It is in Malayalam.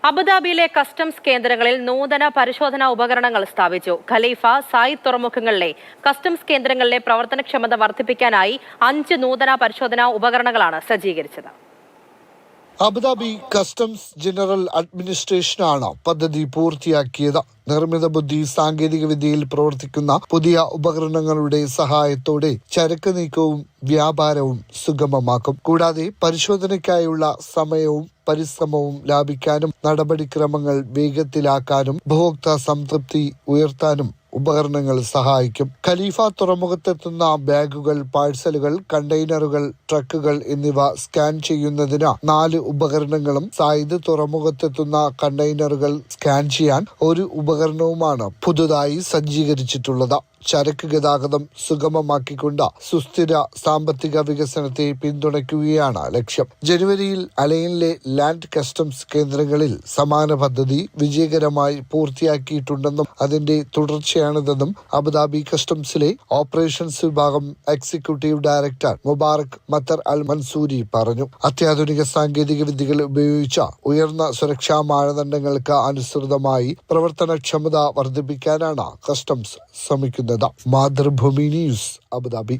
അബുദാബിയിലെ കസ്റ്റംസ് കേന്ദ്രങ്ങളിൽ നൂതന പരിശോധനാ ഉപകരണങ്ങൾ സ്ഥാപിച്ചു. ഖലീഫ, സായിദ് തുറമുഖങ്ങളിലെ കസ്റ്റംസ് കേന്ദ്രങ്ങളിലെ പ്രവർത്തനക്ഷമത വർദ്ധിപ്പിക്കാനായി 5 നൂതന പരിശോധനാ ഉപകരണങ്ങളാണ് സജ്ജീകരിച്ചത്. അബുദാബി കസ്റ്റംസ് ജനറൽ അഡ്മിനിസ്ട്രേഷനാണ് പദ്ധതി പൂർത്തിയാക്കിയത്. നിർമ്മിത ബുദ്ധി സാങ്കേതിക വിദ്യയിൽ പ്രവർത്തിക്കുന്ന പുതിയ ഉപകരണങ്ങളുടെ സഹായത്തോടെ ചരക്ക് നീക്കവും വ്യാപാരവും സുഗമമാക്കും. കൂടാതെ പരിശോധനയ്ക്കായുള്ള സമയവും പരിശ്രമവും ലാഭിക്കാനും നടപടിക്രമങ്ങൾ വേഗത്തിലാക്കാനും ഉപഭോക്തൃ സംതൃപ്തി ഉയർത്താനും ഉപകരണങ്ങൾ സഹായിക്കും. ഖലീഫ തുറമുഖത്തെത്തുന്ന ബാഗുകൾ, പാഴ്സലുകൾ, കണ്ടെയ്നറുകൾ, ട്രക്കുകൾ എന്നിവ സ്കാൻ ചെയ്യുന്നതിന് 4 ഉപകരണങ്ങളും സായിദ് തുറമുഖത്തെത്തുന്ന കണ്ടെയ്നറുകൾ സ്കാൻ ചെയ്യാൻ 1 ഉപകരണവുമാണ് പുതുതായി സജ്ജീകരിച്ചിട്ടുള്ളത്. ചരക്ക് ഗതാഗതം സുഗമമാക്കിക്കൊണ്ട് സുസ്ഥിര സാമ്പത്തിക വികസനത്തെ പിന്തുണയ്ക്കുകയാണ് ലക്ഷ്യം. ജനുവരിയിൽ അലൈനിലെ ലാൻഡ് കസ്റ്റംസ് കേന്ദ്രങ്ങളിൽ സമാന പദ്ധതി വിജയകരമായി പൂർത്തിയാക്കിയിട്ടുണ്ടെന്നും അതിന്റെ തുടർച്ചയാണിതെന്നും അബുദാബി കസ്റ്റംസിലെ ഓപ്പറേഷൻസ് വിഭാഗം എക്സിക്യൂട്ടീവ് ഡയറക്ടർ മുബാറക് മത്തർ അൽ മൻസൂരി പറഞ്ഞു. അത്യാധുനിക സാങ്കേതിക വിദ്യകൾ ഉപയോഗിച്ച ഉയർന്ന സുരക്ഷാ മാനദണ്ഡങ്ങൾക്ക് അനുസൃതമായി പ്രവർത്തനക്ഷമത വർദ്ധിപ്പിക്കാനാണ് കസ്റ്റംസ് ശ്രമിക്കുന്നത്. Mathrubhumi news, Abu Dhabi.